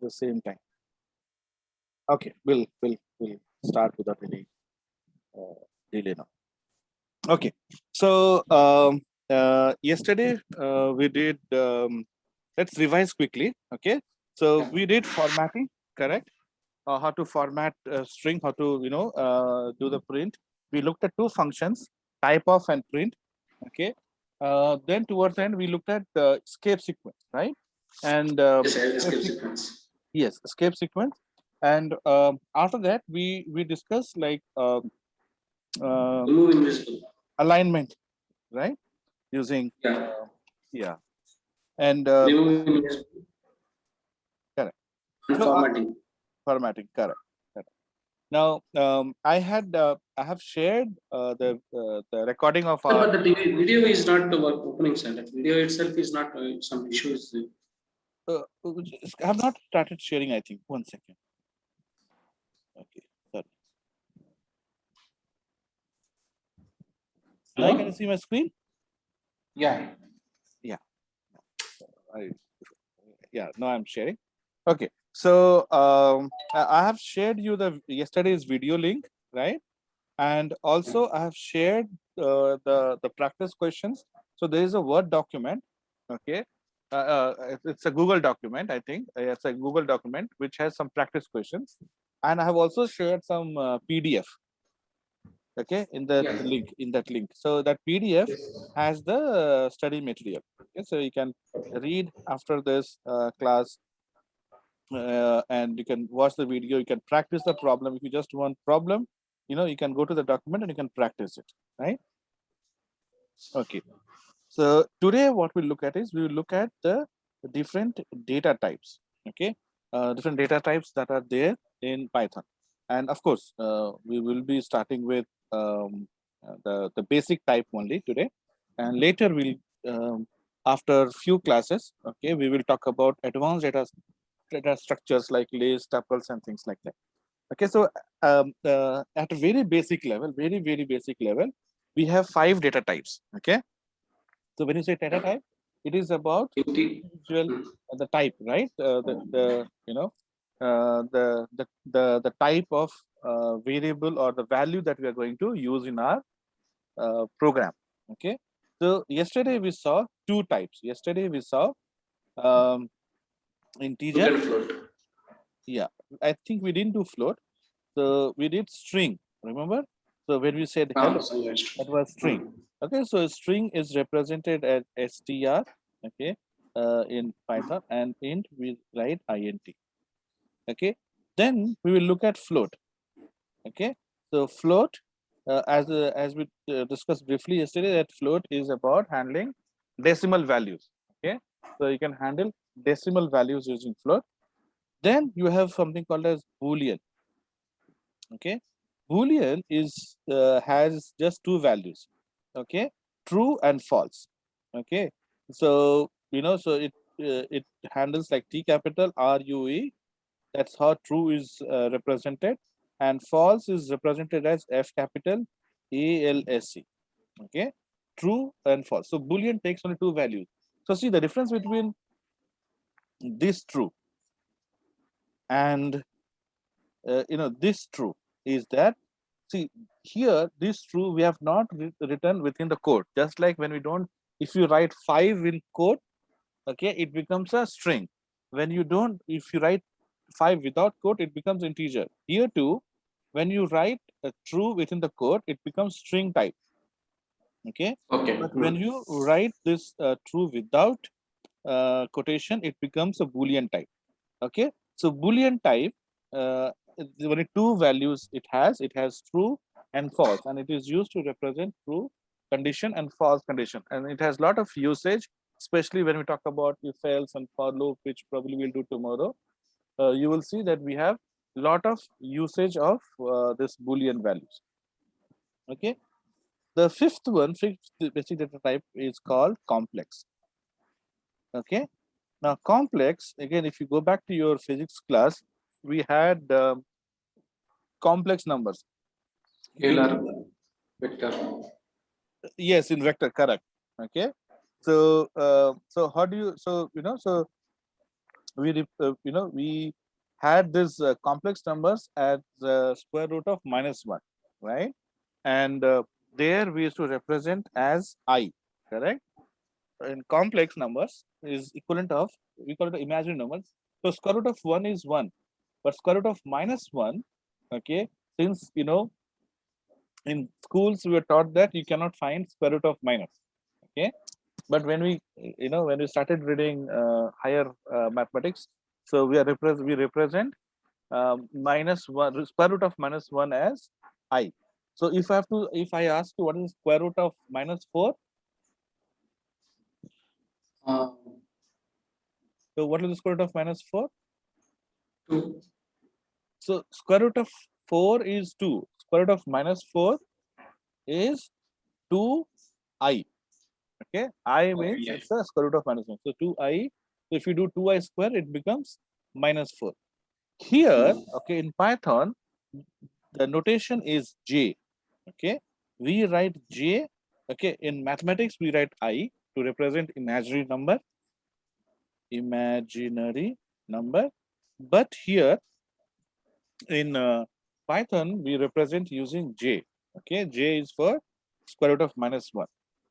the same time. Okay, we'll start without any delay now. Okay, so yesterday we did. Let's revise quickly. Okay, so we did formatting, correct? How to format a string, how to do the print. We looked at two functions, type of and print. Okay, then towards the end we looked at the escape sequence, right? And Yes, escape sequence. yes, escape sequence. And after that we discussed like Remove invisible. alignment, right? Using Yeah. yeah, and Remove invisible. correct. And No, formatting. formatting, correct. Now, I have shared the recording of Sir, our. but the video is not opening, sir. That video itself is not some issues. I have not started sharing. I think 1 second. Okay, sorry. Now can you see my screen? Yeah. Yeah. Yeah. Now I'm sharing. Okay. So I have shared you the yesterday's video link, right? And also I have shared the practice questions. So there is a Word document. Okay. It's a Google document, I think. It's a Google document which has some practice questions. And I have also shared some PDF. Okay, in that Yeah. link. So that PDF Yes. has the study material. Okay, so you can read after this class, and you can watch the video. You can practice the problem. If you just want problem, you can go to the document and you can practice it, right? Okay. So today what we'll look at is we will look at the different data types. Okay, different data types that are there in Python, and of course we will be starting with the basic type only today, and later we'll after few classes, okay, we will talk about advanced data structures like lists, tuples, and things like that. Okay, so at a very basic level, very basic level, we have 5 data types. Okay, so when you say data type, it is about individual the type, right? The you know the type of variable or the value that we are going to use in our program. Okay, so yesterday we saw two types. Yesterday we saw um, integer. Float. Yeah, I think we didn't do float. So we did string. Remember? So when we said hello, So yes. that was string. Okay, so string is represented as str. Okay, in Python, and int we write int. Okay, then we will look at float. Okay, so float, as we discussed briefly yesterday, that float is about handling decimal values. Okay, so you can handle decimal values using float. Then you have something called as boolean. Okay, boolean is has just two values. Okay, true and false. Okay, so so it handles like T capital RUE. That's how true is represented, and false is represented as F capital ALSE. Okay, true and false. So boolean takes only two values. So see the difference between this true and this true is that, see here, this true we have not written within the code. Just like when we don't, if you write 5 in code, okay, it becomes a string. When you don't, if you write 5 without code, it becomes integer. Here too, when you write a true within the code, it becomes string type. Okay, but when you write this true without quotation, it becomes a boolean type. Okay, so boolean type, only two values it has true and false, and it is used to represent true condition and false condition, and it has a lot of usage, especially when we talk about if else and for loop, which probably we'll do tomorrow. You will see that we have a lot of usage of this boolean values. Okay, the fifth basic data type is called complex. Okay, now complex, again, if you go back to your physics class, we had complex numbers. Scalar, vector. Yes, in vector, correct. Okay, so so how do you, so we had this complex numbers at the square root of -1, right? And there we used to represent as I, correct? In complex numbers is equivalent of, we call it imaginary numbers. So square root of 1 is 1, but square root of -1, okay, since in schools we were taught that you cannot find square root of minus, okay, but when we started reading higher mathematics, so we represent -1, square root of -1 as I. So if I ask you what is square root of -4, Uh, so what is the square root of -4? 2. So square root of 4 is 2. Square root of -4 is 2i. Okay, I Okay, means yeah. it's the square root of -1. So 2i. So if you do 2i square, it becomes -4. Here, okay, in Python, the notation is j. Okay, we write j. Okay, in mathematics we write I to represent imaginary number, but here in Python we represent using j. Okay, j is for square root of -1.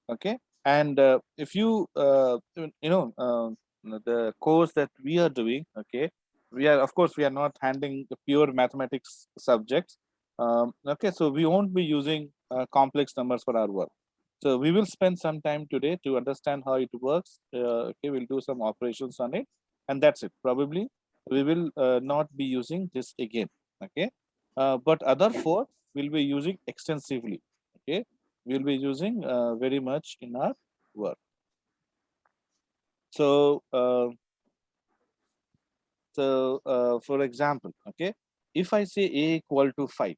Okay, and if you the course that we are doing, okay, we are, of course, we are not handling the pure mathematics subjects. Okay, so we won't be using complex numbers for our work. So we will spend some time today to understand how it works. Okay, we'll do some operations on it, and that's it. Probably we will not be using this again. Okay, but other four will be using extensively. Okay, we'll be using very much in our work. So, for example, okay, if I say a equal to 5,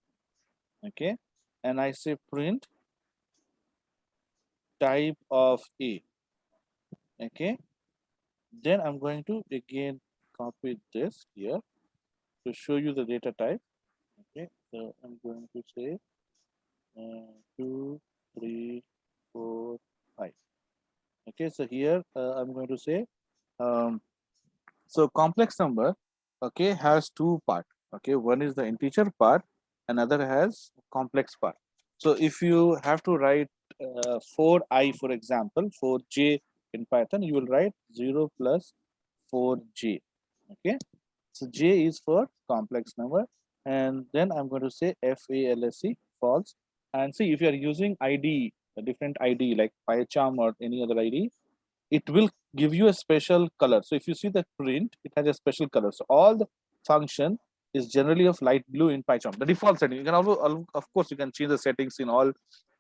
okay, and I say print type of a, okay, then I'm going to again copy this here to show you the data type. Okay, so I'm going to say 2, 3, 4, 5. Okay, so here I'm going to say so complex number, okay, has two part. Okay, one is the integer part, another has complex part. So if you have to write 4i, for example, 4j in Python, you will write 0 plus 4j. Okay, so j is for complex number, and then I'm going to say false, false. And see, if you are using ID, a different ID like PyCharm or any other ID, it will give you a special color. So if you see the print, it has a special color. So all the function is generally of light blue in PyCharm. The default setting. You can also, of course, you can change the settings in all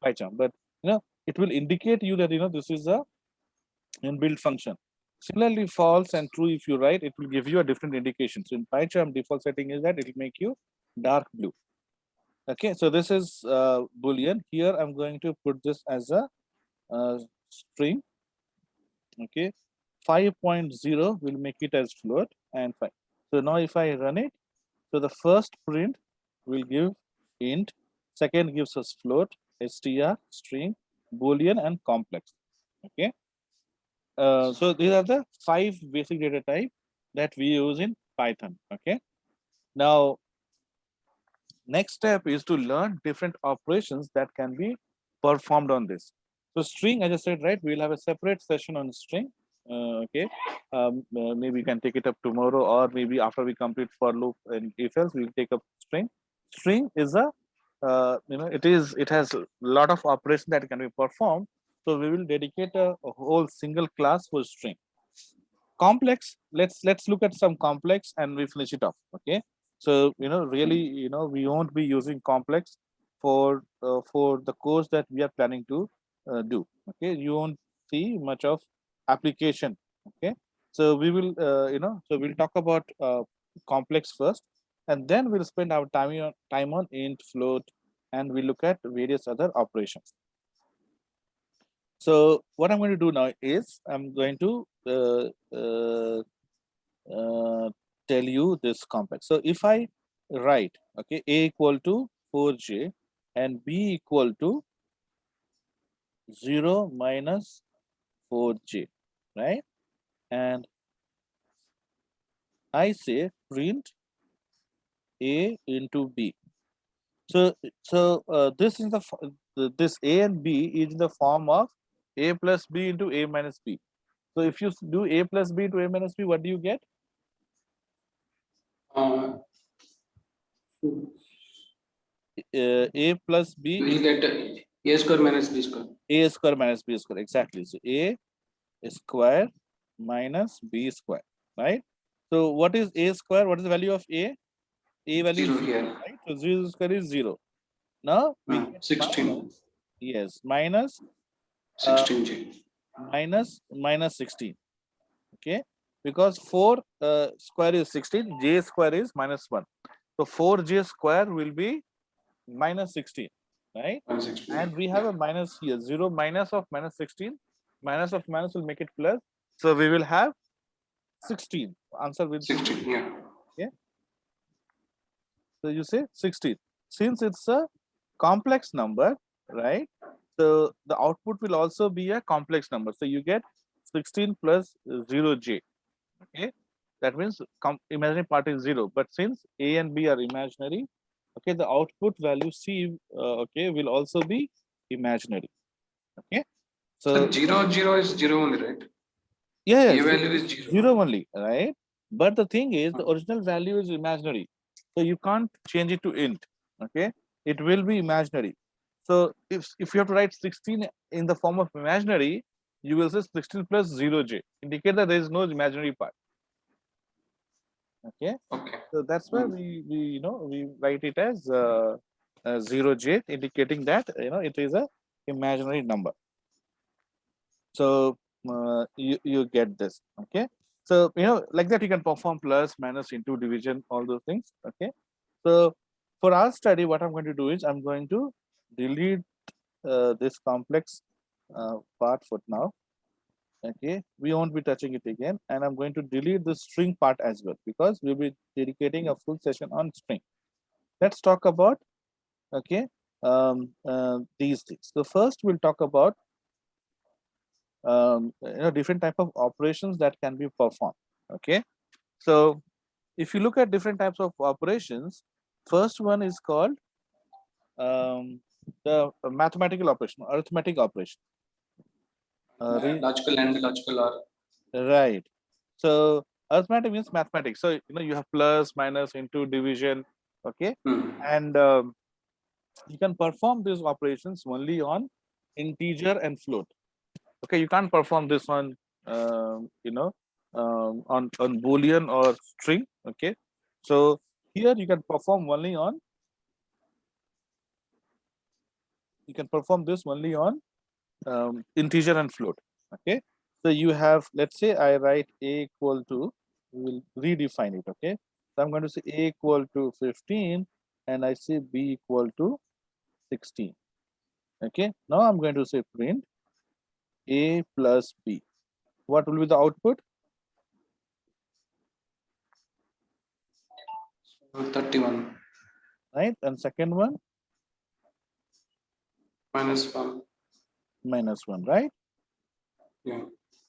PyCharm, but it will indicate you that this is a inbuilt function. Similarly, false and true, if you write, it will give you a different indication. So in PyCharm, default setting is that it will make you dark blue. Okay, so this is Boolean. Here I'm going to put this as a string. Okay, 5.0 will make it as float and 5. So now if I run it, so the first print will give int, second gives us float, str, string, boolean, and complex. Okay, so these are the 5 basic data type that we use in Python. Okay, now next step is to learn different operations that can be performed on this. So string, as I said, right, we'll have a separate session on string. Okay, maybe you can take it up tomorrow, or maybe after we complete for loop and if else, we'll take up string. String is a it has a lot of operation that can be performed. So we will dedicate a whole single class for string. Complex, let's look at some complex and we finish it off. Okay, so really we won't be using complex for the course that we are planning to do. Okay, you won't see much of application. Okay, so we will so we'll talk about complex first, and then we'll spend our time on int, float, and we look at various other operations. So what I'm going to do now is I'm going to tell you this complex. So if I write, okay, a equal to 4j and b equal to 0 minus 4j, right? And I say print A into B. So this is this A and B is in the form of A plus B into A minus B. So if you do A plus B to A minus B, what do you get? Uh, A plus we B will get a square minus b square. A square minus B square. Exactly. So A square minus B square, right? So what is A square? What is the value of A? A value is 0 here. right? So 0 square is 0. Now we get 16. minus, yes, minus 16J. minus 16. Okay, because 4 square is 16, J square is minus 1. So 4J square will be minus 16, right? 116. And we have a minus here, 0 minus of minus 16. Minus of minus will make it plus. So we will have 16. Answer will be 16. Yeah. okay. So you say 16. Since it's a complex number, right? So the output will also be a complex number. So you get 16 plus 0J. Okay. That means imaginary part is 0. But since A and B are imaginary, okay, the output value C, okay, will also be imaginary. Okay. So So 0, 0 is 0 only, right? yeah, A value is 0. 0 only, right? But the thing is, the Okay. original value is imaginary. So you can't change it to int. Okay. It will be imaginary. So if you have to write 16 in the form of imaginary, you will say 16 plus 0J, indicate that there is no imaginary part. Okay. Okay. So that's why we write it as 0J, indicating that it is a imaginary number. So you get this. Okay. So like that you can perform plus, minus, into, division, all those things. Okay. So for our study, what I'm going to do is I'm going to delete this complex part for now. Okay, we won't be touching it again, and I'm going to delete the string part as well, because we'll be dedicating a full session on string. Let's talk about these things. So first we'll talk about different type of operations that can be performed. Okay, so if you look at different types of operations, first one is called the mathematical operation, arithmetic operation. Logical and logical are. Right. So arithmetic means mathematics. So you have plus, minus, into, division. Okay, and you can perform these operations only on integer and float. Okay, you can't perform this on on boolean or string. Okay, so here you can perform only on integer and float. Okay, so you have, let's say I write a equal to, we will redefine it. Okay, so I'm going to say a equal to 15 and I say b equal to 16. Okay, now I'm going to say print a plus b. What will be the output? 31. Right, and second one -1. -1, right? Yeah.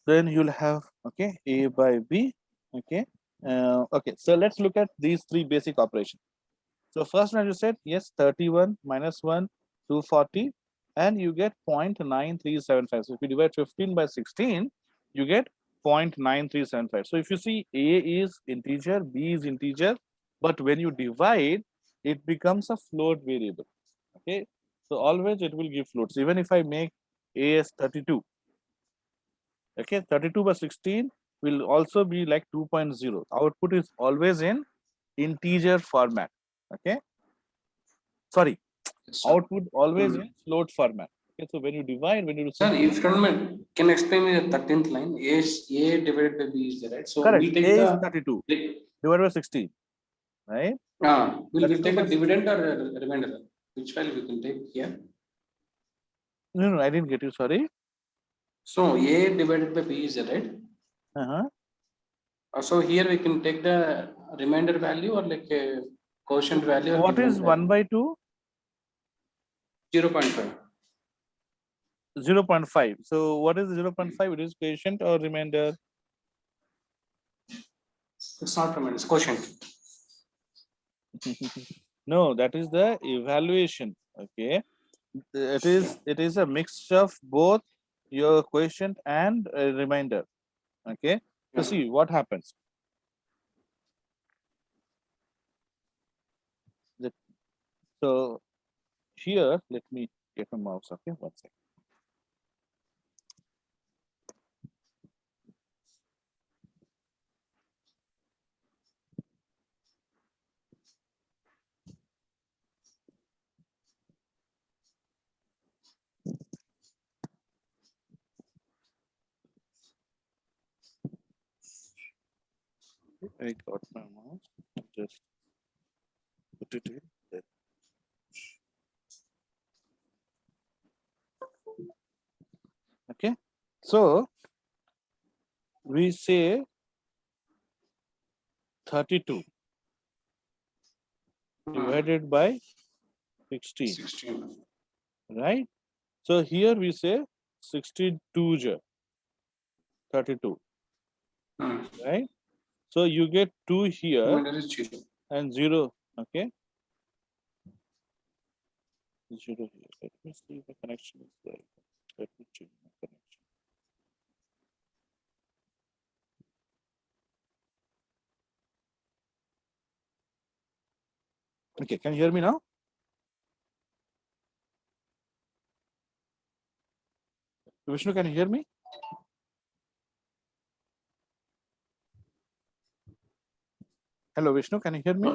Then you'll have a by b. Okay, so let's look at these three basic operations. So first one, you said yes, 31 minus 1, 240, and you get 0.9375. So if you divide 15 by 16, you get 0.9375. So if you see, a is integer, b is integer, but when you divide, it becomes a float variable. Okay, so always it will give floats. Even if I make a as 32, okay, 32 by 16 will also be like 2.0. Output is always in integer format. Okay, sorry, output always in float format. Okay, so when you divide, when you Sir, if you don't mind, can you explain me the 13th line? A is A divided by B is there, right? So correct, we take a is the 32 divided by 16, right? we'll 32 take by the dividend or remainder. Which value we can take here? no, I didn't get you. Sorry. So A divided by B is there, right? Uh-huh. So here we can take the remainder value or like a quotient value or What is different 1 value. by 2? 0.5. 0.5. So what is 0.5? It is quotient or remainder? It's not remainder, it's quotient. No, that is the evaluation. Okay, it is a mixture of both your quotient and a remainder. Okay, so Yeah. see what happens. So here, let me get a mouse. Okay, one second. I got my mouse. Just put it in there. Okay, so we say 32 divided by 16, 16. right? So here we say 62 ja 32, right? So you get 2 here Remainder is 0. and 0. Okay, 0 here. Let me see if the connection is there. Let me change my connection. Okay, can you hear me now? Vishnu, can you hear me? Hello, Vishnu, can you hear me?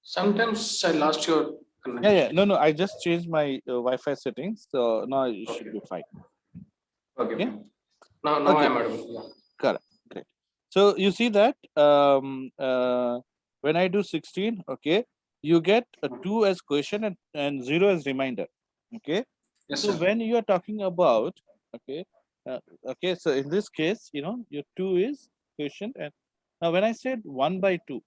Sometimes I lost your connection. Yeah. No, I just changed my Wi-Fi settings, so now it should be fine. Okay. Yeah. Fine. Now Okay. I'm audible. Yeah. Correct. Great. So you see that when I do 16, okay, you get a 2 as quotient and 0 as remainder. Okay. Yes, So sir. when you are talking about, okay, okay, so in this case, you know, your 2 is quotient, and now when I said 1 by 2,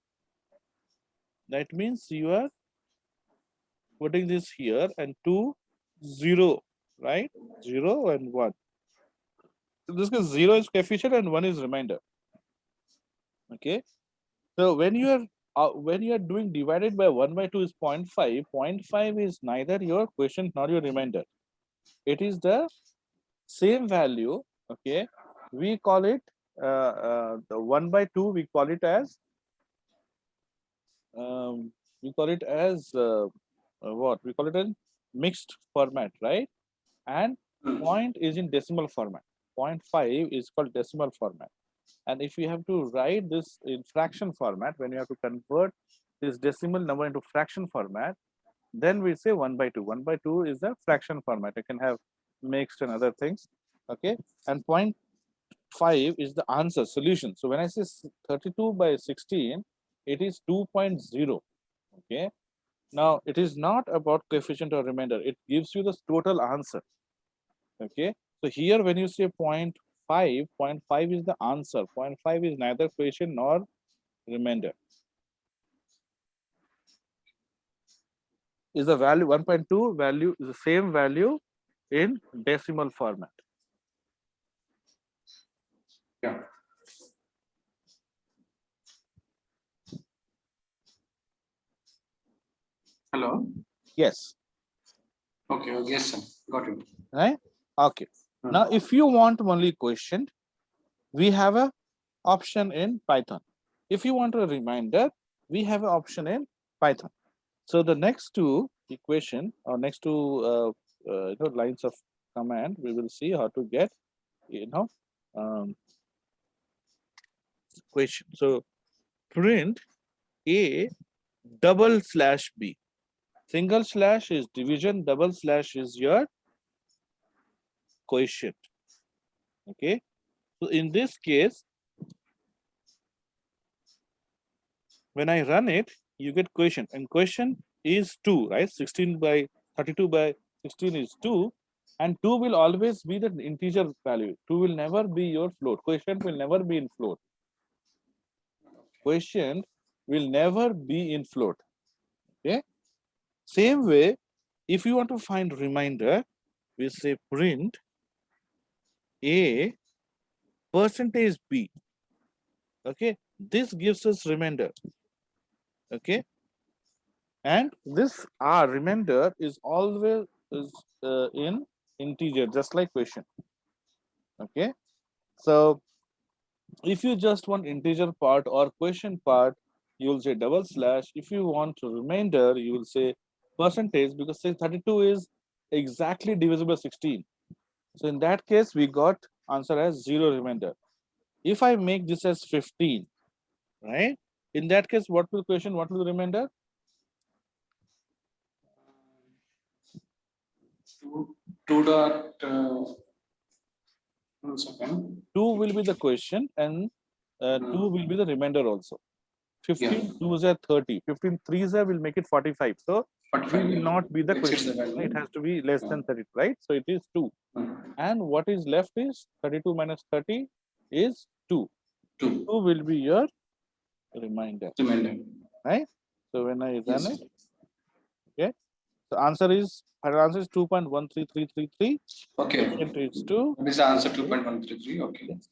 that means you are putting this here and 2, 0, right? 0 and 1. In this case, 0 is coefficient and 1 is remainder. Okay. So when you are doing divided by 1 by 2 is 0.5, 0.5 is neither your quotient nor your remainder. It is the same value. Okay, we call it the 1 by 2, we call it as what we call it in mixed format, right? And point is in decimal format. 0.5 is called decimal format. And if you have to write this in fraction format, when you have to convert this decimal number into fraction format, then we say 1 by 2. 1 by 2 is the fraction format. You can have mixed and other things. Okay, and 0.5 is the answer solution. So when I say 32 by 16, it is 2.0. Okay, now it is not about coefficient or remainder. It gives you the total answer. Okay, so here when you say 0.5, 0.5 is the answer. 0.5 is neither quotient nor remainder. Is the value 1.2 value is the same value in decimal format. Yeah. Hello. Yes. Okay. Yes, sir. Got it. Right. Okay. Now, if you want only quotient, we have a option in Python. If you want a remainder, we have an option in Python. So the next two equation or next two lines of command, we will see how to get question. So print a double slash b. Single slash is division, double slash is your quotient. Okay. So in this case, when I run it, you get quotient, and quotient is 2, right? 16 by 32 by 16 is 2, and 2 will always be the integer value. 2 will never be your float. Quotient will never be in float. Quotient will never be in float. Okay. Same way, if you want to find remainder, we say print a percentage b. Okay. this gives us remainder. Okay, and this R remainder is always in integer, just like question. Okay, so if you just want integer part or question part, you will say double slash. If you want remainder, you will say percentage, because say 32 is exactly divisible by 16. So in that case, we got answer as 0 remainder. If I make this as 15, right? In that case, what will question? What will the remainder? Two dot, 1 second. 2 will be the question, and 2 will be the remainder also. 15 2s are 30. 15 3s are will make it 45. So we 45, will yeah. not be the Exceeds question. the value. It has to be less Yeah. than 30, right? So it is 2. And what is left is 32 minus 30 is 2. 2. 2 will be your remainder, Remainder. right? So when I run Yes. it, okay, the answer is 2.13333. Okay. Quotient is 2. That is the answer 2.133. Okay. Yes.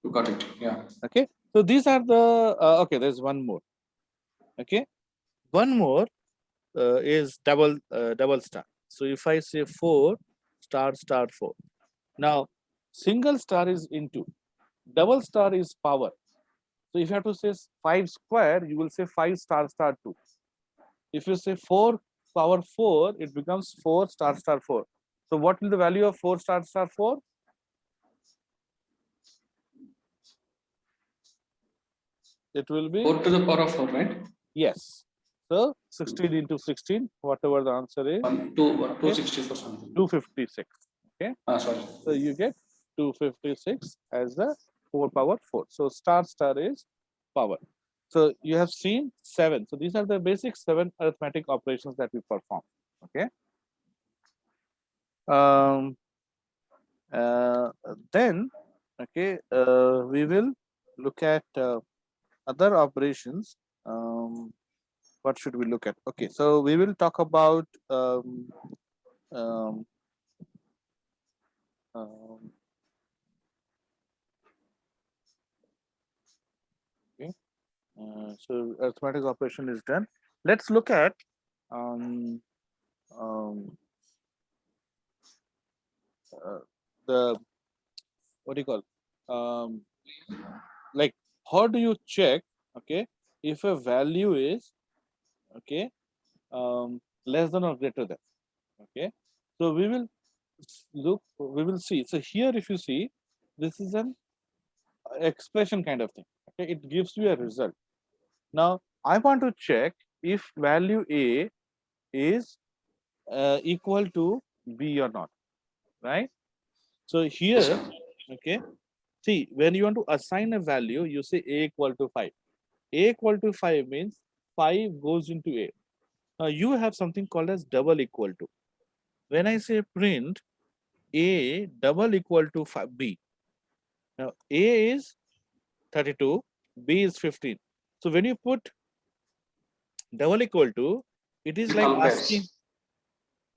You got it. Yeah. Okay, so these are the okay, there's one more. Okay, one more is double star. So if I say 4 star star 4, now single star is into, double star is power. So if you have to say 5 square, you will say 5 star star 2. If you say 4 power 4, it becomes 4 star star 4. So what will the value of 4 star star 4? It will be 4 to the power of 4, right? yes. So 16 into 16, whatever the answer is, 264 something. 256. Okay. Sorry. So you get 256 as the 4 power 4. So star star is power. So you have seen 7. So these are the basic 7 arithmetic operations that we perform. Okay. Then, okay, we will look at other operations. What should we look at? Okay, so we will talk about um, okay. So arithmetic operation is done. Let's look at um, the what do you call like how do you check, okay, if a value is okay less than or greater than. Okay, so we will look, we will see. So here if you see, this is an expression kind of thing. Okay, it gives you a result. Now I want to check if value a is equal to b or not, right? So here, Yes, sir. okay, see, when you want to assign a value, you say a equal to 5. A equal to 5 means 5 goes into a. Now you have something called as double equal to. When I say print a double equal to 5, b. Now a is 32, b is 15. So when you put double equal to, it is It like compares. asking,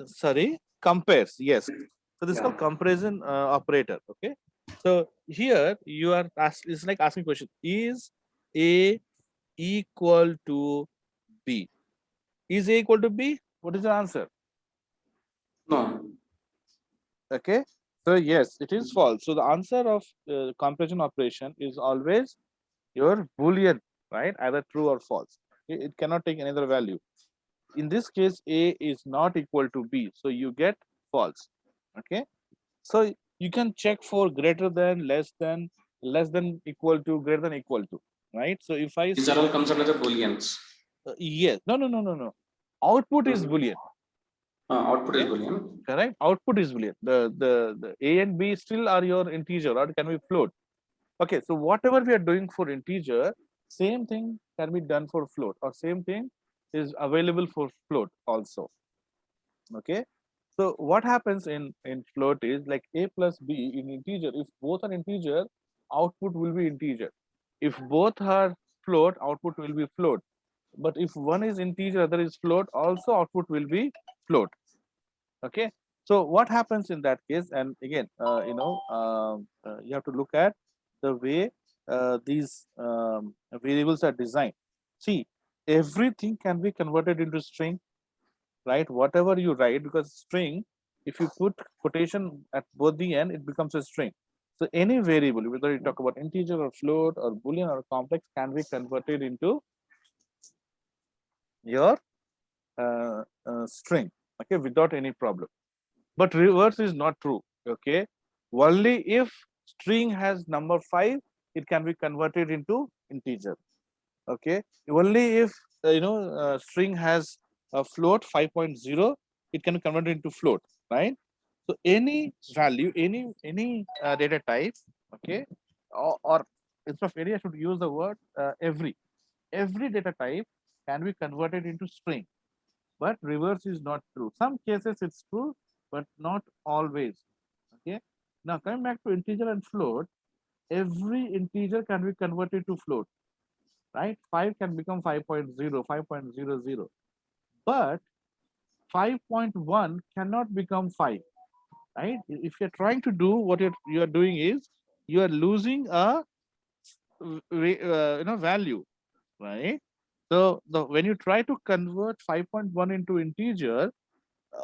sorry, compares. Yes. So this is Yeah. called comparison operator. Okay. So here you are asked, it's like asking question, is a equal to b? Is a equal to b? What is the answer? No. Okay. So yes, it is false. So the answer of comparison operation is always your Boolean, right? Either true or false. It cannot take another value. In this case, a is not equal to b, so you get false. Okay. So you can check for greater than, less than, equal to, greater than, equal to, right? So if I These say are all comes under the booleans. yes, no. Output is Boolean. Output is Okay? boolean. Correct. Output is Boolean. The a and b still are your integer, or can be float. Okay. So whatever we are doing for integer, same thing can be done for float, or same thing is available for float also. Okay. So what happens in float is like a plus b in integer. If both are integer, output will be integer. If both are float, output will be float. But if one is integer, other is float, also output will be float. Okay. So what happens in that case? And again, you have to look at the way these variables are designed. See, everything can be converted into string, right? Whatever you write, because string, if you put quotation at both the end, it becomes a string. So any variable, whether you talk about integer or float or boolean or complex, can be converted into your string, okay, without any problem. But reverse is not true, okay. Only if string has number 5, it can be converted into integer, okay. Only if string has a float 5.0, it can be converted into float, right? So any value, any data type, okay, or instead of any, I should use the word every data type can be converted into string, but reverse is not true. Some cases it's true, but not always. Okay. Now coming back to integer and float, every integer can be converted to float, right? 5 can become 5.0, 5.00, but 5.1 cannot become 5, right? If you're trying to do what you're doing is you are losing a value, right? So when you try to convert 5.1 into integer,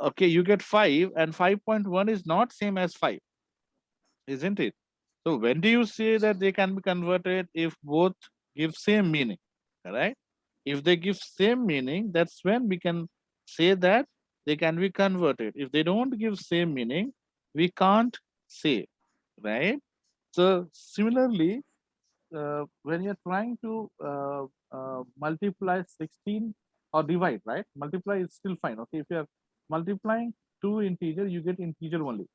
okay, you get 5, and 5.1 is not same as 5, isn't it? So when do you say that they can be converted? If both give same meaning, right? If they give same meaning, that's when we can say that they can be converted. If they don't give same meaning, we can't say, right? So similarly, when you're trying to multiply 16 or divide, right? Multiply is still fine. Okay, if you're multiplying two integer, you get integer only.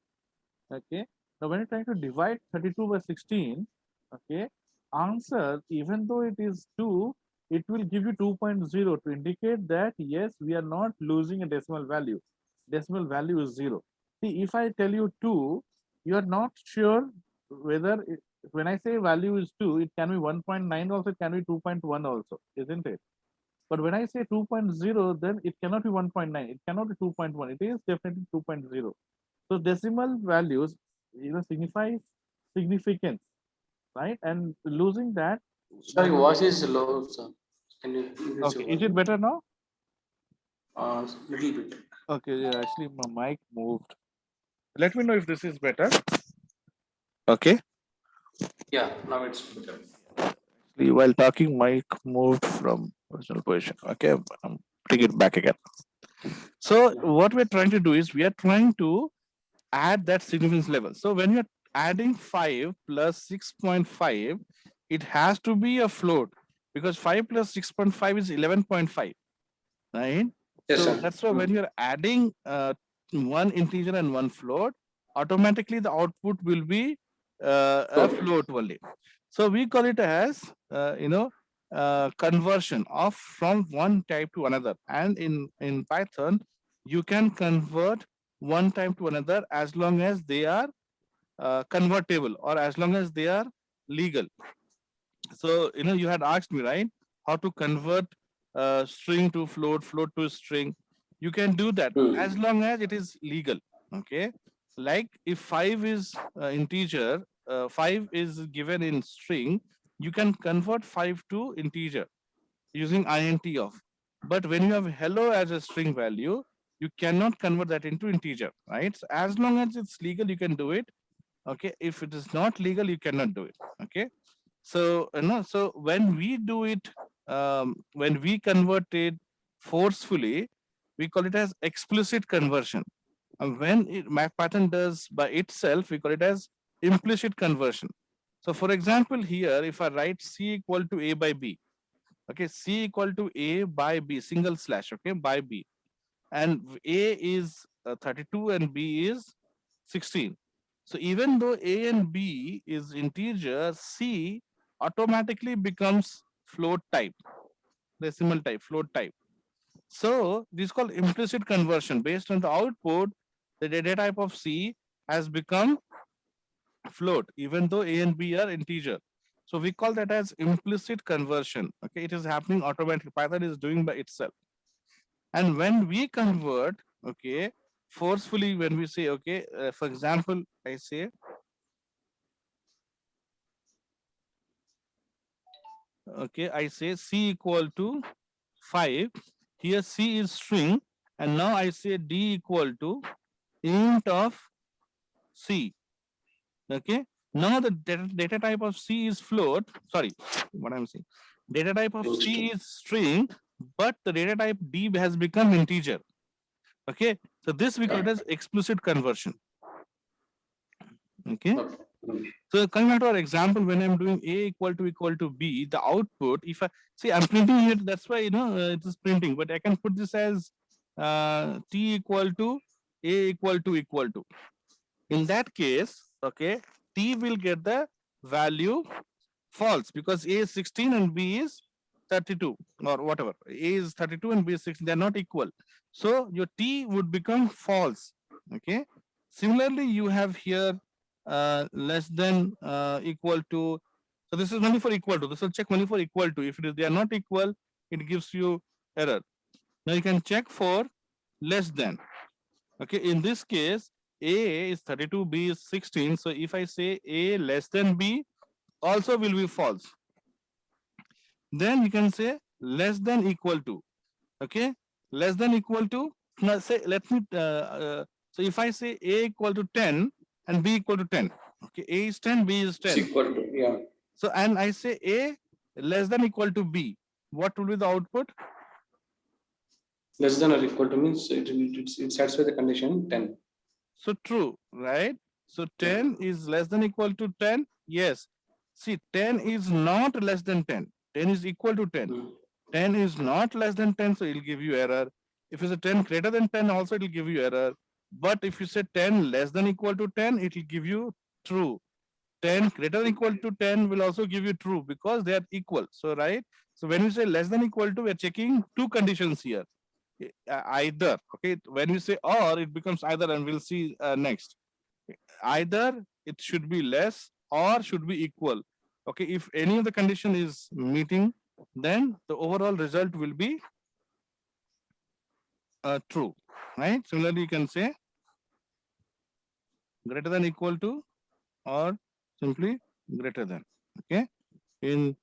Okay. Now when you're trying to divide 32 by 16, okay, answer, even though it is 2, it will give you 2.0 to indicate that yes, we are not losing a decimal value. Decimal value is 0. See, if I tell you 2, you are not sure whether when I say value is 2, it can be 1.9 also, it can be 2.1 also, isn't it? But when I say 2.0, then it cannot be 1.9, it cannot be 2.1, it is definitely 2.0. So decimal values, signify significance, right? And losing that. Sorry, voice is low, sir. Can you increase Okay, your is it volume? better now? Little bit. Okay, yeah, actually my mic moved. Let me know if this is better. Okay. Yeah, now it's better. While talking, mic moved from original position. Okay, I'm putting it back again. So what we're trying to do is we are trying to add that significance level. So when you're adding 5 plus 6.5, it has to be a float, because 5 plus 6.5 is 11.5, right? Yes, So sir. that's why when you're adding one integer and one float, automatically the output will be a Float. float only. So we call it as conversion of from one type to another. And in Python, you can convert one type to another as long as they are convertible, or as long as they are legal. So you had asked me, right, how to convert string to float, float to string. You can do that as long as it is legal. Okay, like if 5 is integer, 5 is given in string, you can convert 5 to integer using int of. But when you have hello as a string value, you cannot convert that into integer, right? So as long as it's legal, you can do it. Okay, if it is not legal, you cannot do it. Okay, so so when we do it, when we convert it forcefully, we call it as explicit conversion. And when Python does by itself, we call it as implicit conversion. So for example, here, if I write c equal to a by b, okay, c equal to a by b, single slash, okay, by b, and a is 32 and b is 16. So even though a and b is integer, c automatically becomes float type, decimal type, float type. So this is called implicit conversion. Based on the output, the data type of c has become float, even though a and b are integer. So we call that as implicit conversion. Okay, it is happening automatically. Python is doing by itself. And when we convert, okay, forcefully, when we say, okay, for example, I say Okay, I say C equal to 5. Here C is string, and now I say D equal to int of C. Okay, now the data type of C is float. Sorry, what I'm saying. Data type of C is string, but the data type D has become integer. Okay, so this we call it as explicit conversion. Okay. So coming back to our example, when I'm doing A equal to B, the output, if I see I'm printing it, that's why it is printing, but I can put this as T equal to A equal to. In that case, okay, T will get the value false because A is 16 and B is 32 or whatever. A is 32 and B is 16, they're not equal. So your T would become false. Okay. Similarly, you have here less than equal to. So this is only for equal to. This will check only for equal to. If it is they are not equal, it gives you error. Now you can check for less than. Okay, in this case, A is 32, B is 16. So if I say A less than B, also will be false. Then you can say less than equal to. Okay, less than equal to. Now say let me. So if I say A equal to 10 and B equal to 10. Okay, A is 10, B is 10. It's equal to, yeah. So and I say A less than equal to B. What will be the output? Less than or equal to means it satisfies the condition 10. So true, right? So 10 is less than equal to 10. Yes. See, 10 is not less than 10. 10 is equal to 10. 10 is not less than 10, so it will give you error. If you say 10 greater than 10, also it will give you error. But if you say 10 less than equal to 10, it will give you true. 10 greater than equal to 10 will also give you true because they are equal. So, right? So when you say less than equal to, we are checking two conditions here. Either, okay, when you say or, it becomes either, and we'll see next. Either it should be less or should be equal. Okay, if any of the condition is meeting, then the overall result will be true, right? Similarly, you can say greater than equal to or simply greater than. Okay, in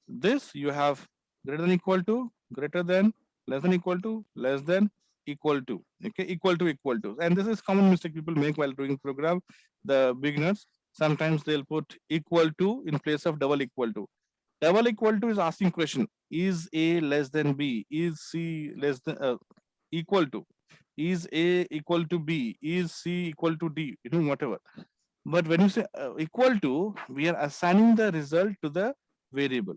this you have greater than equal to, greater than, less than equal to, less than, equal to. Okay, equal to, and this is common mistake people make while doing program. The beginners sometimes they'll put equal to in place of double equal to. Double equal to is asking question: is A less than B? Is C less than equal to? Is A equal to B? Is C equal to D? Whatever. But when you say equal to, we are assigning the result to the variable.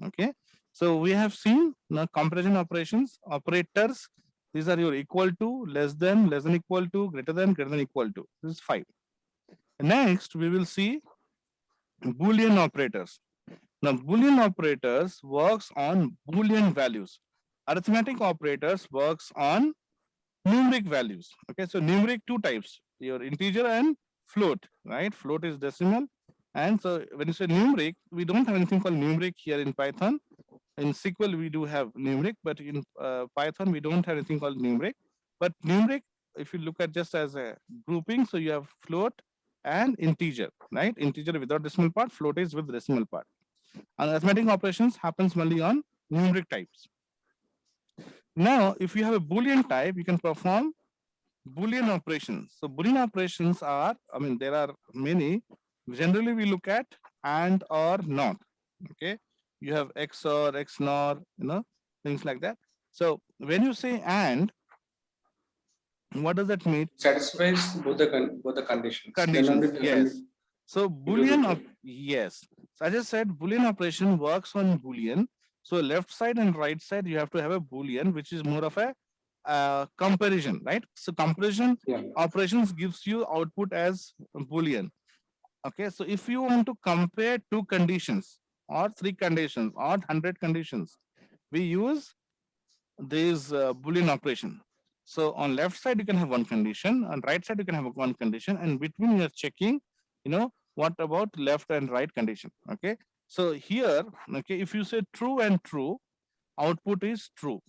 Okay, so we have seen now comparison operations, operators. These are your equal to, less than equal to, greater than equal to. This is 5. Next, we will see Boolean operators. Now, Boolean operators works on Boolean values. Arithmetic operators works on numeric values. Okay, so numeric two types: your integer and float. Right, float is decimal, and so when you say numeric, we don't have anything called numeric here in Python. In SQL, we do have numeric, but in Python, we don't have anything called numeric. But numeric, if you look at just as a grouping, so you have float and integer, right? Integer without decimal part, float is with decimal part. And arithmetic operations happens only on numeric types. Now, if you have a Boolean type, you can perform Boolean operations. So Boolean operations are, there are many. Generally, we look at and or not. Okay, you have XOR, XNOR, things like that. So when you say and, what does that mean? Satisfies both the conditions. Conditions, yes. So Boolean, yes. So I just said Boolean operation works on Boolean. So left side and right side, you have to have a Boolean, which is more of a comparison, right? So comparison operations gives you output as Boolean. Okay, so if you want to compare two conditions or three conditions or 100 conditions, we use this Boolean operation. So on left side, you can have one condition, on right side, you can have one condition, and between you're checking, what about left and right condition. Okay, so here, okay, if you say true and true, output is true.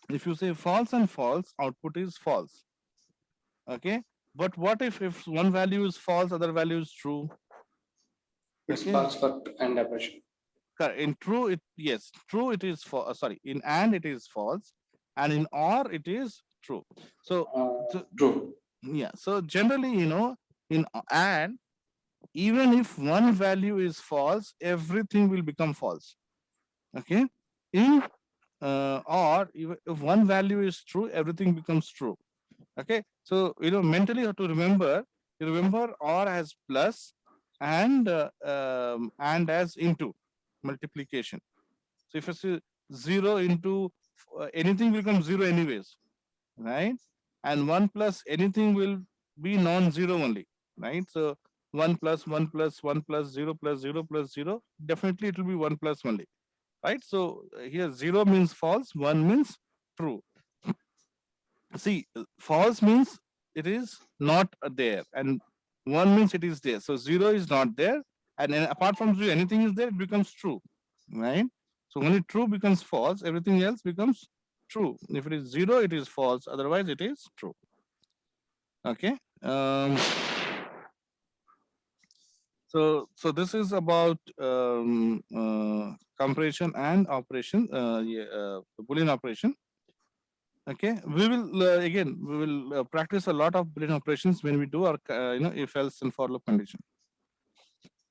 If you say false and false, output is false. Okay, but what if one value is false, other value is true? It's false for AND operation. In true, yes, true it is for, sorry, in and it is false, and in or it is true. So, True. yeah, so generally, in and, even if one value is false, everything will become false. Okay. In or even if one value is true, everything becomes true. Okay. So, mentally you have to remember, you remember or as plus and as into multiplication. So if it's 0 into anything will become 0 anyways, right? And 1 plus anything will be non-zero only, right? So 1 plus 1 plus 1 plus 0 plus 0 plus 0, definitely it will be 1 plus only, right? So here 0 means false, 1 means true. See, false means it is not there, and 1 means it is there. So 0 is not there, and then apart from 0, anything is there, it becomes true, right? So only true becomes false, everything else becomes true. If it is 0, it is false, otherwise it is true. Okay. So this is about comparison and operation, Boolean operation. Okay, we will again we will practice a lot of Boolean operations when we do our if else and for loop condition.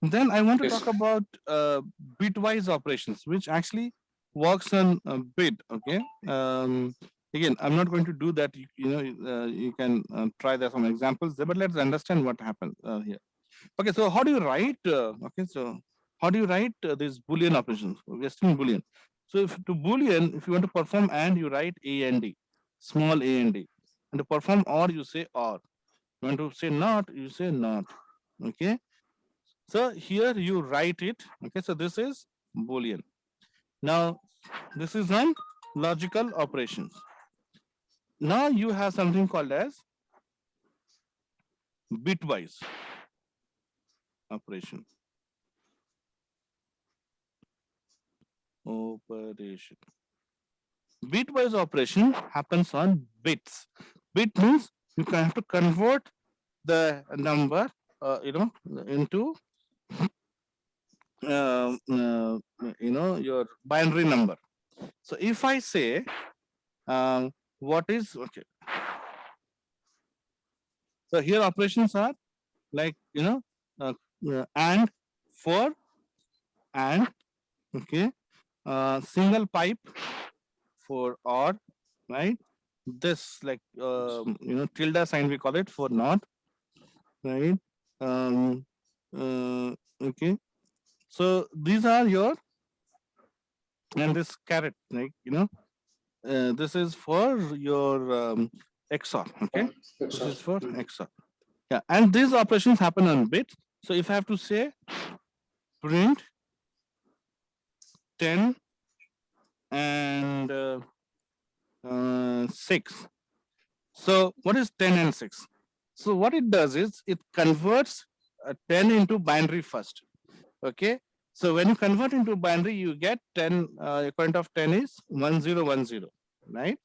Then I want to Yes. talk about bitwise operations, which actually works on bit. Okay. Again, I'm not going to do that. You can try there some examples there, but let's understand what happened here. Okay, so how do you write? Okay, so how do you write these Boolean operations? We are still in Boolean. So if to Boolean, if you want to perform and, you write A and D, small a and d. And to perform or, you say or. You want to say not, you say not. Okay. So here you write it. Okay, so this is Boolean. Now this is on logical operations. Now you have something called as bitwise operation. Bitwise operation happens on bits. Bit means you can have to convert the number, into your binary number. So if I say, what is okay? So here operations are like and, for, and, okay, single pipe, for or, right? This like tilde sign we call it for not, right? Um, okay. So these are your, and this caret, like this is for your XOR. Okay, this is for XOR. Yeah, and these operations happen on bits. So if I have to say print 10 and 6. So what is 10 and 6? So what it does is it converts 10 into binary first. Okay. So when you convert into binary, you get 10, equivalent of 10 is 1010, right?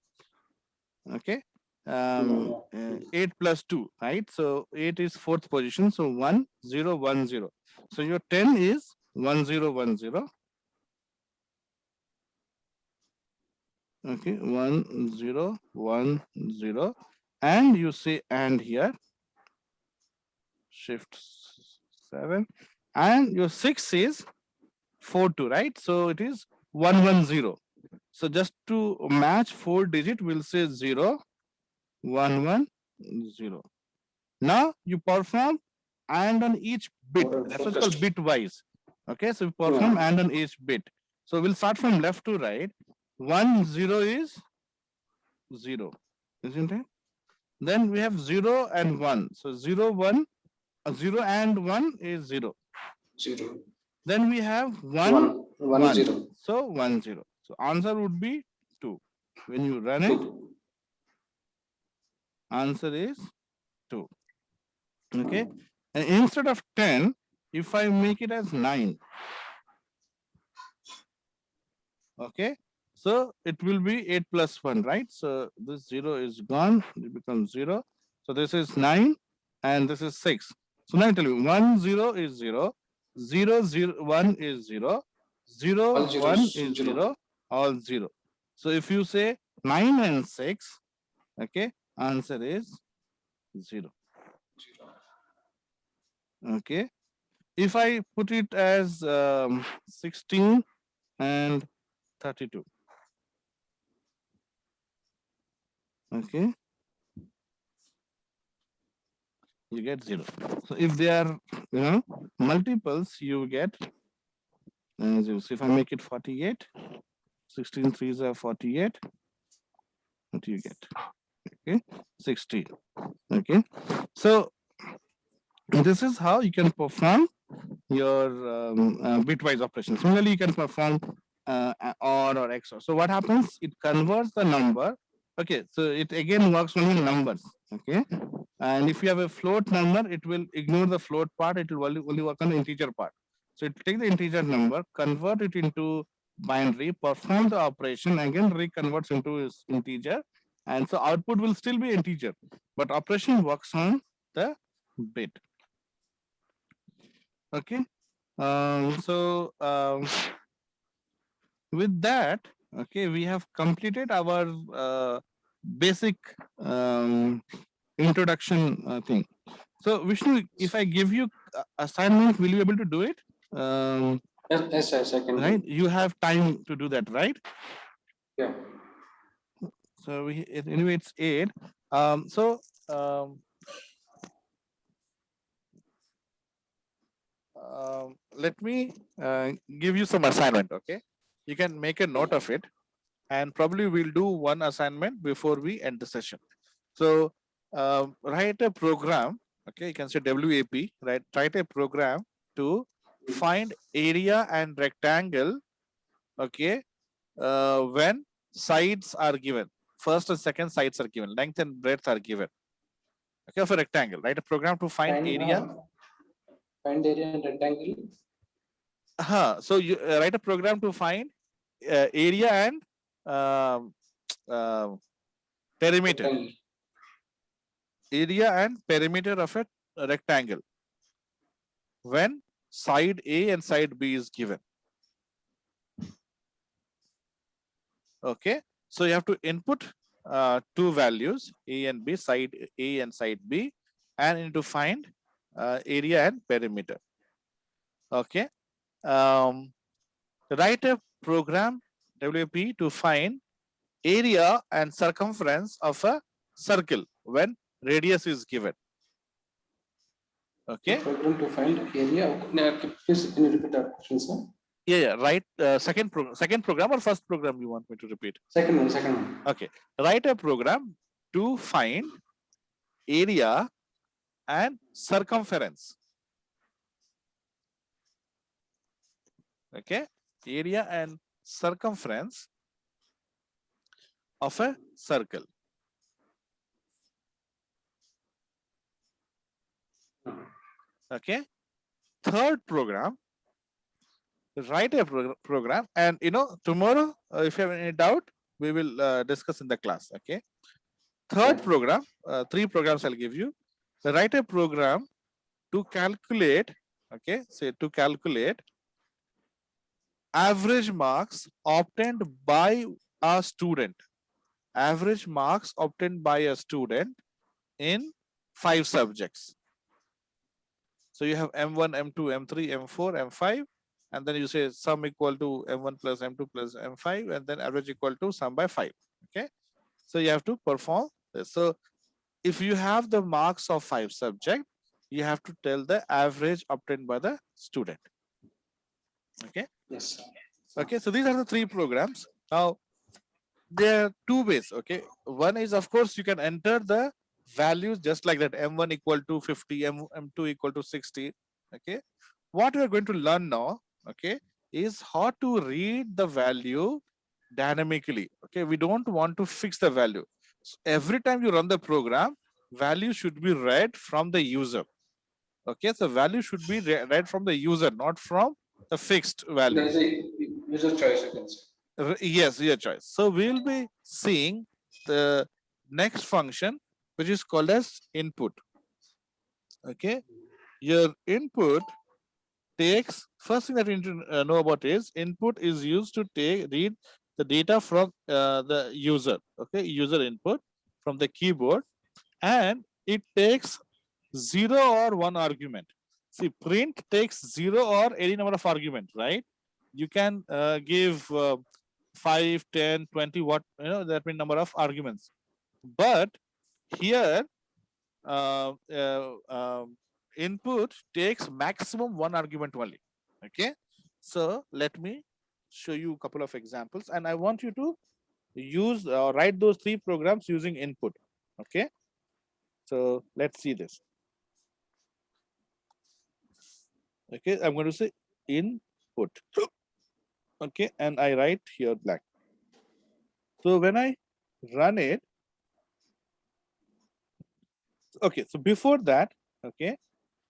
Okay. 8 plus 2, right? So 8 is fourth position. So 1010. So your 10 is 1010. Okay, 1010. And you say and here, shift 7, and your 6 is 42, right? So it is 110. So just to match 4 digit, we'll say 0 1 1 0. Now you perform and on each bit. That's what's called bitwise. Okay, so we perform and on each bit. So we'll start from left to right. 1 0 is 0, isn't it? Then we have 0 and 1. So 0 1, 0 and 1 is 0. 0. Then we have 1 1 0. So 1 0. So answer would be 2. When you run it, answer is 2. Okay. And instead of 10, if I make it as 9, okay, so it will be 8 plus 1, right? So this 0 is gone, it becomes 0. So this is 9 and this is 6. So now tell me 1 0 is 0, 0 0 1 is 0, 0, All 1 zeros, is zero. 0, all 0. So if you say 9 and 6, okay, answer is 0. Okay. If I put it as 16 and 32. Okay. You get 0. So if they are, multiples, you get, as you see, if I make it 48, 16 threes are 48. What do you get? Okay, 16. Okay. So this is how you can perform your bitwise operation. Similarly, you can perform OR or XOR. So what happens? It converts the number. Okay, so it again works only in numbers. Okay, and if you have a float number, it will ignore the float part. It will only work on the integer part. So it take the integer number, convert it into binary, perform the operation, again reconverts into its integer, and so output will still be integer, but operation works on the bit. Okay. So with that, okay, we have completed our basic introduction thing. So Vishnu, if I give you assignment, will you be able to do it? Yes, I can Right, do. you have time to do that, right? Yeah. So anyway, it's 8. So let me give you some assignment. Okay, you can make a note of it, and probably we'll do one assignment before we end the session. So write a program. Okay, you can say WAP. Right, write a program to find area and rectangle. Okay, when sides are given, first and second sides are given, length and breadth are given. Okay, of a rectangle. Write a program to find area. Find area and rectangle. So you write a program to find area and um, perimeter. Rectangle. Area and perimeter of a rectangle when side A and side B is given. Okay, so you have to input two values, A and B, side A and side B, and you need to find area and perimeter. Okay, write a program WP to find area and circumference of a circle when radius is given. Okay. Program to find area. Please, can you repeat that question, sir? Yeah. Right. Second program or first program you want me to repeat? Second one. Okay. Write a program to find area and circumference. Okay. Area and circumference of a circle. Okay. Third program, write a program, and tomorrow, if you have any doubt, we will discuss in the class. Okay. Third program, 3 programs I'll give you. Write a program to calculate. Okay, say to calculate average marks obtained by a student. Average marks obtained by a student in 5 subjects. So you have M1, M2, M3, M4, M5, and then you say sum equal to M1 plus M2 plus M5, and then average equal to sum by 5. Okay, so you have to perform this. So if you have the marks of 5 subjects, you have to tell the average obtained by the student. Okay. Yes. Okay, so these are the 3 programs. Now there are 2 ways. Okay, one is, of course, you can enter the values just like that, M1 equal to 50, M2 equal to 60. Okay, what we are going to learn now, okay, is how to read the value dynamically. Okay, we don't want to fix the value. So every time you run the program, value should be read from the user. Okay, so value should be read from the user, not from the fixed value. There is a user choice, you can say. Yes, your choice. So we will be seeing the next function, which is called as input. Okay, your input takes, first thing that we need to know about is input is used to read the data from the user, okay, user input from the keyboard, and it takes 0 or 1 argument. See, print takes 0 or any number of arguments, right? You can give 5, 10, 20, what, that mean number of arguments. But here, input takes maximum 1 argument only. Okay, so let me show you a couple of examples, and I want you to use write those 3 programs using input. Okay, so let's see this. Okay, I'm going to say input. Okay, and I write here black. So when I run it, okay, so before that, okay,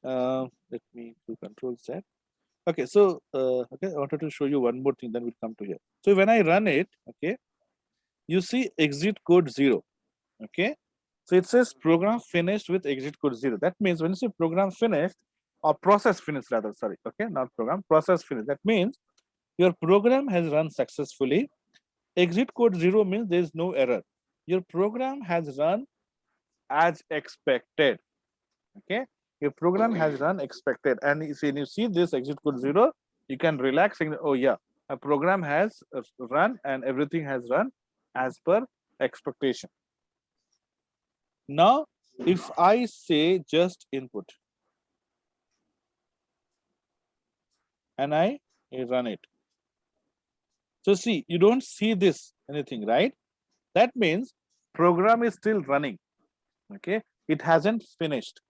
let me do Control Z. Okay, so okay, I wanted to show you one more thing, then we'll come to here. So when I run it, okay, you see exit code 0. Okay, so it says program finished with exit code 0. That means when you say program finished, or process finished rather, sorry, okay, not program, process finished. That means your program has run successfully. Exit code 0 means there is no error. Your program has run as expected. Okay, your program has run expected, and when you see this exit code 0, you can relax saying, oh yeah, a program has run and everything has run as per expectation. Now, if I say just input and I run it, so see, you don't see this anything, right? That means program is still running. Okay, it hasn't finished.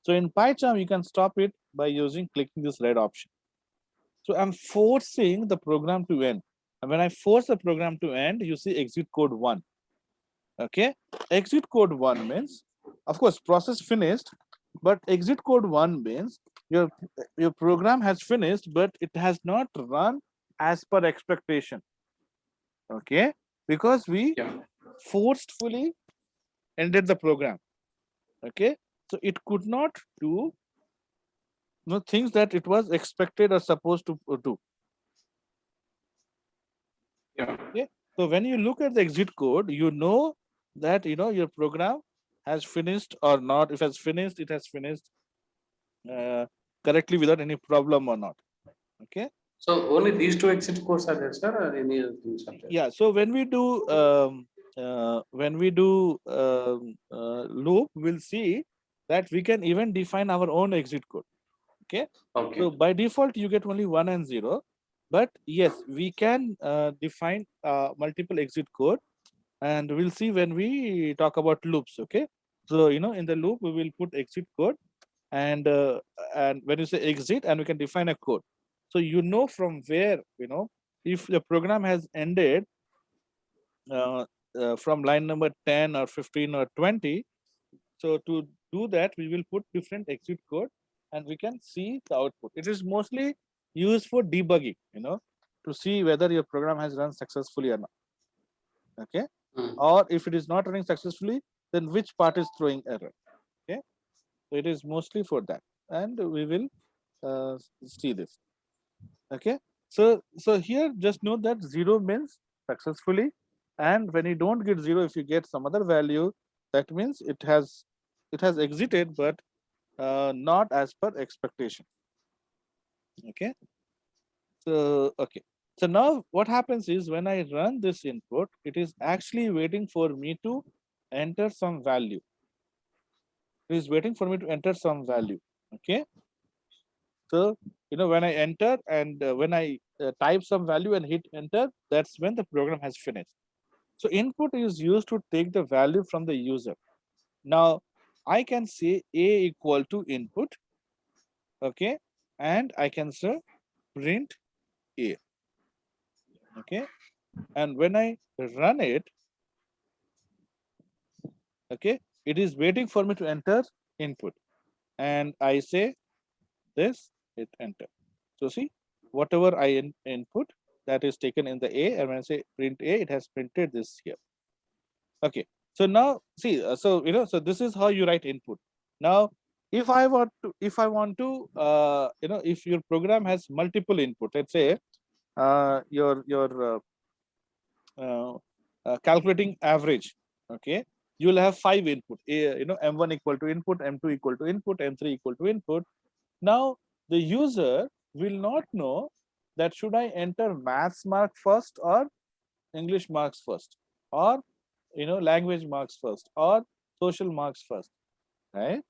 So in PyCharm, you can stop it by using clicking this red option. So I'm forcing the program to end. And when I force the program to end, you see exit code 1. Okay, exit code 1 means, of course, process finished, but exit code 1 means your program has finished, but it has not run as per expectation. Okay, because we forcefully ended the program. Okay, so it could not do things that it was expected or supposed to do. Yeah. Okay, so when you look at the exit code, you know that your program has finished or not. If it has finished, it has finished correctly without any problem or not. Okay. So only these 2 exit codes are there, sir, or any other things are there? Yeah. So when we do loop, we'll see that we can even define our own exit code. Okay. Okay. So by default, you get only 1 and 0. But yes, we can define multiple exit code, and we'll see when we talk about loops. Okay. So in the loop, we will put exit code, and when you say exit, and we can define a code. So from where if the program has ended from line number 10 or 15 or 20. So to do that, we will put different exit code, and we can see the output. It is mostly used for debugging, to see whether your program has run successfully or not. Okay. Or if it is not running successfully, then which part is throwing error. Okay. So it is mostly for that, and we will see this. Okay. So here just note that 0 means successfully, and when you don't get 0, if you get some other value, that means it has exited, but not as per expectation. Okay. So okay. So now what happens is when I run this input, it is actually waiting for me to enter some value. It is waiting for me to enter some value. Okay. So when I enter, and when I type some value and hit enter, that's when the program has finished. So input is used to take the value from the user. Now I can say a equal to input. Okay, and I can say print a. Okay, and when I run it, okay, it is waiting for me to enter input, and I say this, hit enter. So see, whatever I input, that is taken in the A, and when I say print A, it has printed this here. Okay, so now see, so so this is how you write input. Now if I want to, if your program has multiple input, let's say your calculating average, okay, you will have 5 input, M1 equal to input, M2 equal to input, M3 equal to input. Now the user will not know that should I enter maths mark first or English marks first, or language marks first, or social marks first, right?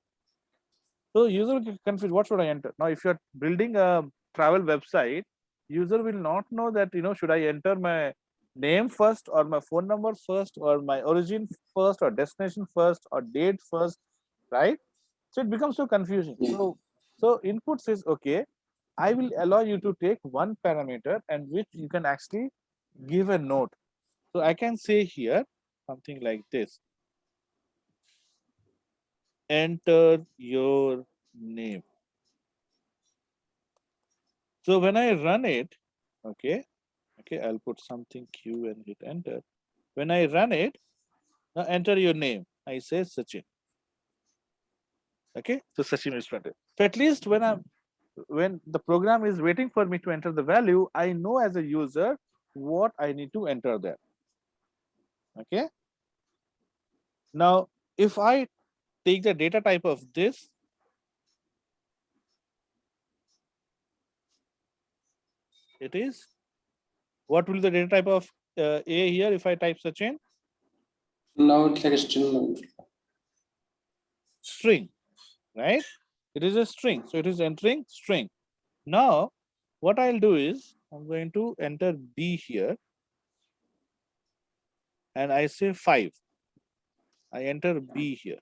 So user will get confused. What should I enter? Now, if you're building a travel website, user will not know that, should I enter my name first, or my phone number first, or my origin first, or destination first, or date first, right? So it becomes so confusing. Yeah. So input says, okay, I will allow you to take one parameter and which you can actually give a note. So I can say here something like this. Enter your name. So when I run it, okay, I'll put something Q and hit enter. When I run it, now enter your name. I say Sachin. Okay, so Sachin is printed. So at least when the program is waiting for me to enter the value, I know as a user what I need to enter there. Okay. Now, if I take the data type of this, it is, what will the data type of A here if I type Sachin? Now it's like a string now. String, right? It is a string, so it is entering string. Now, what I'll do is I'm going to enter B here, and I say 5. I enter B here.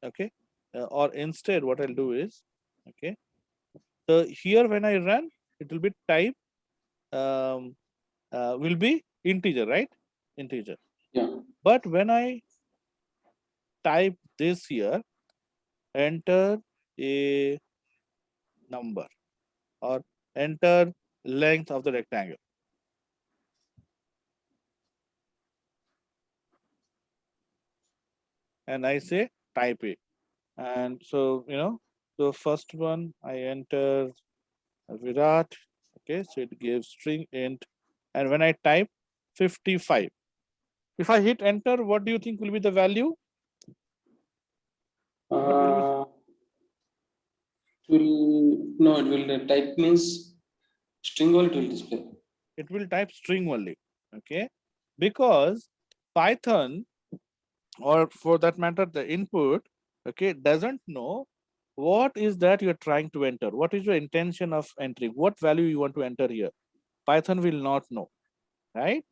Okay, or instead, what I'll do is, okay, so here when I run, it will be type will be integer, right? Integer. Yeah. But when I type this here, enter a number or enter length of the rectangle. And I say type it. And so, the first one I enter Virat. Okay, so it gives string int. And when I type 55, if I hit enter, what do you think will be the value? What will be? It will type means string or it will display. It will type string only. Okay, because Python, or for that matter, the input, okay, doesn't know what is that you're trying to enter. What is your intention of entering? What value you want to enter here? Python will not know, right?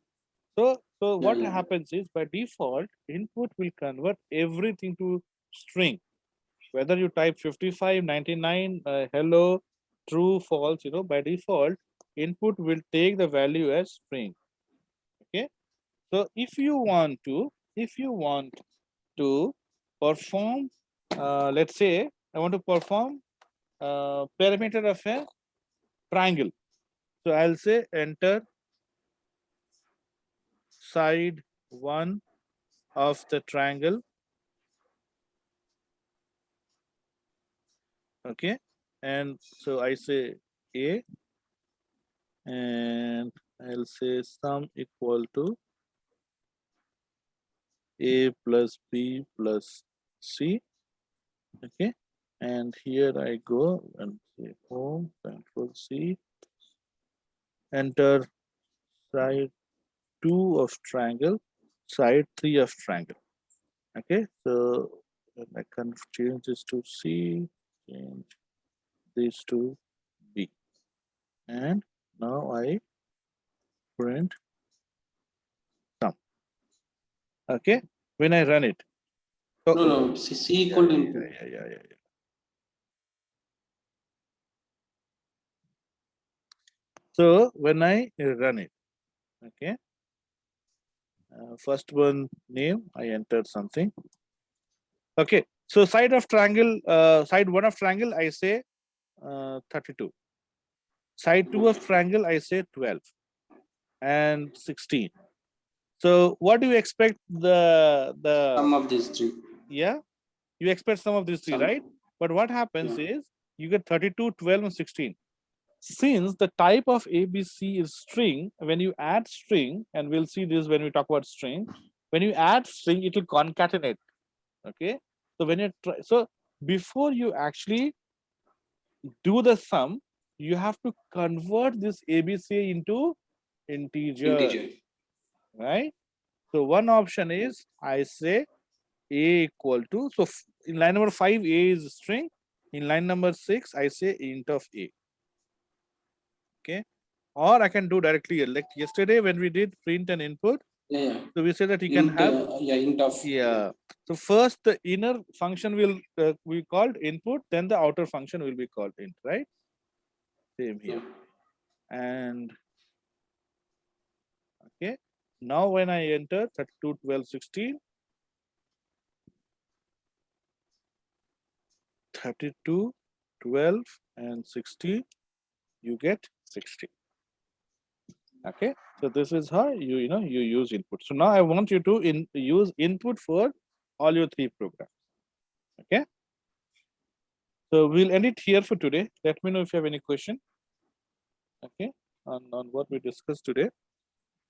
So what Yeah. happens is by default, input will convert everything to string. Whether you type 55, 99, hello, true, false, by default, input will take the value as string. Okay. So if you want to perform, let's say I want to perform parameter of a triangle. So I'll say enter side 1 of the triangle. Okay. And so I say A, and I'll say sum equal to A plus B plus C. Okay. And here I go and say home, control C, enter side 2 of triangle, side 3 of triangle. Okay. So I can change this to C, change this to B. And now I print sum. Okay. When I run it. No, C equal to input. Yeah. So when I run it, okay, first one name, I entered something. Okay, so side of triangle, side 1 of triangle, I say 32. Side 2 of triangle, I say 12 and 16. So what do you expect Sum of these three. yeah? You expect some of these three, right? But what happens is you get 32, 12, and 16. Since the type of ABC is string, when you add string, and we'll see this when we talk about string, when you add string, it will concatenate. Okay. So when you try, so before you actually do the sum, you have to convert this ABC into integer, right? So one option is I say A equal to, so in line number 5, A is string. In line number 6, I say int of A. Okay. Or I can do directly here. Like yesterday when we did print and input, so we say that you can have int of So first the inner function will be called input, then the outer function will be called int, right? Same here. And okay, now when I enter 32, 12, 16, 32, 12, and 60, you get 60. Okay, so this is how you use input. So now I want you to use input for all your 3 programs. Okay, so we'll end it here for today. Let me know if you have any question. Okay, on what we discussed today.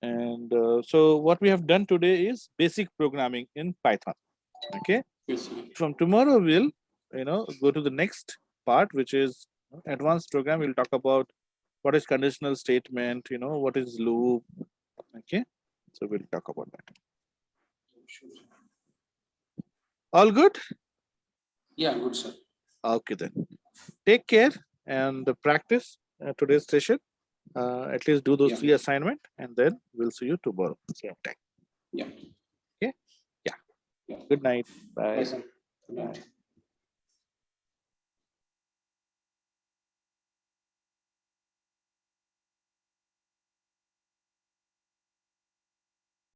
And so what we have done today is basic programming in Python. Okay, from tomorrow we'll go to the next part, which is advanced program. We'll talk about what is conditional statement, what is loop. Okay, so we'll talk about that. All good? Yeah, good, sir. Okay, then take care and practice today's session. At least do those 3 assignments, and then we'll see you tomorrow same time. Yeah. Okay. Yeah. Good night. Bye. Bye, sir. Good night. Bye.